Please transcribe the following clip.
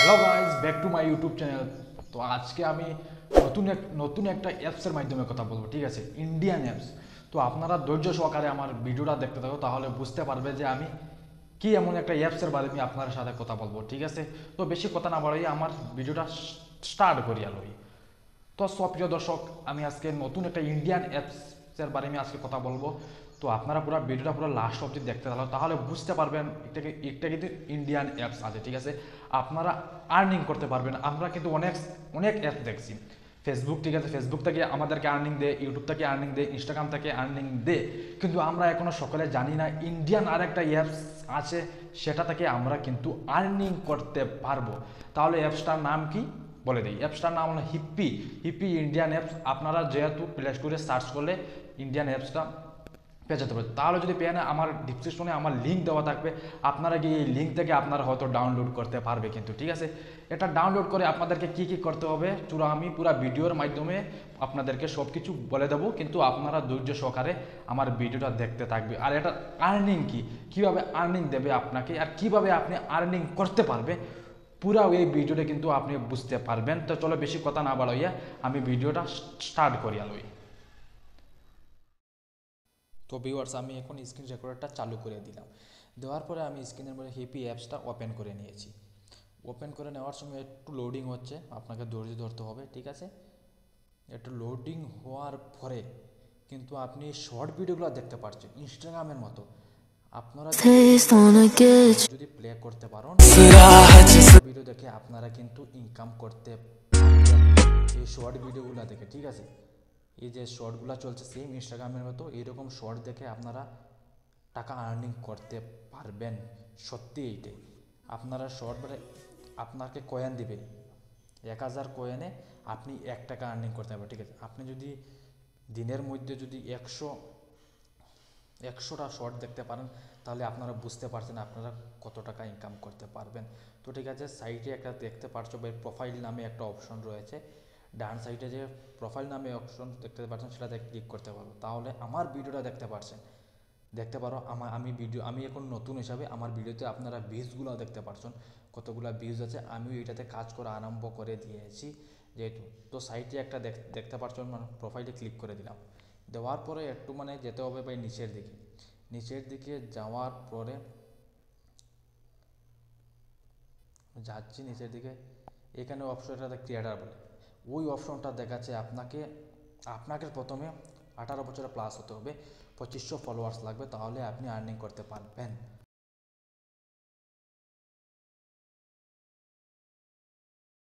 Hello guys, back to my YouTube channel. তো আজকে আমি নতুন একটা অ্যাপসের মাধ্যমে কথা বলবো, ঠিক আছে? Indian apps. তো আপনারা ধৈর্য সহকারে আমার ভিডিওটা দেখতে থাকো, তাহলে বুঝতে পারবে যে আমি কি এমন একটা অ্যাপসের বারে আমি আপনার সাথে কথা বলবো, ঠিক আছে? তো বেশি কথা না বাড়াই আমার ভিডিওটা স্টার্ট করি আলোই। তো প্রিয় দর্শক, আমি আজকে নতুন একটা ইন্ডিয়ান অ্যাপসের বারে আমি আজকে কথা বলবো। তো আপনারা পুরো ভিডিওটা পুরো লাস্ট অবধি দেখতে থাকো, তাহলে বুঝতে পারবেন একটা কিন্তু ইন্ডিয়ান অ্যাপস আছে, ঠিক আছে? আপনারা আর্নিং করতে পারবেন। আমরা কিন্তু অনেক অনেক অ্যাপ দেখছি। ফেসবুক, ঠিক আছে, ফেসবুক থেকে আমাদেরকে আর্নিং দেয়, ইউটিউব থেকে আর্নিং দেয়, ইনস্টাগ্রাম থেকে আর্নিং দেয়, কিন্তু আমরা এখনো সকলে জানি না ইন্ডিয়ান আরেকটা অ্যাপস আছে, সেটা থেকে আমরা কিন্তু আর্নিং করতে পারবো। তাহলে অ্যাপসটার নাম কি বলে দিই। অ্যাপসটার নাম হলো হিপ্পি। Hippie Indian apps. আপনারা যেহেতু প্লে স্টোরে সার্চ করলে ইন্ডিয়ান অ্যাপসটা পেয়ে যেতে পারে। তাহলে যদি পেয়ে না, আমার ডিসক্রিপশনে আমার লিঙ্ক দেওয়া থাকবে, আপনারা গিয়ে এই লিঙ্ক থেকে আপনারা হয়তো ডাউনলোড করতে পারবে কিন্তু, ঠিক আছে? এটা ডাউনলোড করে আপনাদেরকে কি কি করতে হবে আমি পুরো ভিডিওর মাধ্যমে আপনাদেরকে সব কিছু বলে দেবো, কিন্তু আপনারা ধৈর্য সহকারে আমার ভিডিওটা দেখতে থাকবে। আর এটা আর্নিং কি, কীভাবে আর্নিং দেবে আপনাকে, আর কিভাবে আপনি আর্নিং করতে পারবে, পুরো এই ভিডিওটা কিন্তু আপনি বুঝতে পারবেন। তো চলো বেশি কথা না বাড়াইয়া আমি ভিডিওটা স্টার্ট করি আলোই। তো ভিউয়ার্স, আমি এখন স্ক্রিন রেকর্ডারটা চালু করে দিলাম। দেওয়ার পরে আমি স্ক্রিনের মধ্যে হিপি অ্যাপসটা ওপেন করে নিয়েছি। ওপেন করে নেওয়ার সময় একটু লোডিং হচ্ছে, আপনাকে ধৈর্য ধরতে হবে, ঠিক আছে? একটু লোডিং হওয়ার পরে কিন্তু আপনি শর্ট ভিডিওগুলো দেখতে পাচ্ছেন ইনস্টাগ্রামের মতো। আপনারা যদি প্লে করতে পারেন, ভিডিও দেখে আপনারা কিন্তু ইনকাম করতে পারবেন এই শর্ট ভিডিওগুলো দেখে, ঠিক আছে? এই যে শর্টগুলো চলছে সেম ইনস্টাগ্রামের মতো, এইরকম শর্ট দেখে আপনারা টাকা আর্নিং করতে পারবেন। সত্যি এইটাই। আপনারা শর্ট মানে আপনাকে কয়েন দিবে, 1000 কয়েনে আপনি 1 টাকা আর্নিং করতে পারবেন, ঠিক আছে? আপনি যদি দিনের মধ্যে যদি একশোটা শর্ট দেখতে পারেন, তাহলে আপনারা বুঝতে পারছেন আপনারা কত টাকা ইনকাম করতে পারবেন। তো ঠিক আছে, সাইটে একটা দেখতে পারছো ভাই, প্রোফাইল নামে একটা অপশন রয়েছে। ডান সাইডে যে প্রোফাইল নামে অপশন দেখতে পাচ্ছেন, সেটাতে ক্লিক করতে পারবো, তাহলে আমার ভিডিওটা দেখতে পারো। আমি এখন নতুন হিসাবে আমার ভিডিওতে আপনারা ভিউজগুলো দেখতে পারছেন, কতগুলো ভিউজ আছে। আমিও এটাতে কাজ করা আরম্ভ করে দিয়েছি যেহেতু। তো সাইটে একটা দেখতে পারছেন, মানে প্রোফাইলে ক্লিক করে দিলাম। দেওয়ার পরে একটু যেতে হবে ভাই নিচের দিকে যাওয়ার পরে যাচ্ছি নিচের দিকে। এখানে অপশনটা ক্রিয়েটার বলে, ওই অপশনটা দেখাচ্ছে আপনাকে প্রথমে 18 বছরের প্লাস হতে হবে, 2500 ফলোয়ার্স লাগবে, তাহলে আপনি আর্নিং করতে পারবেন।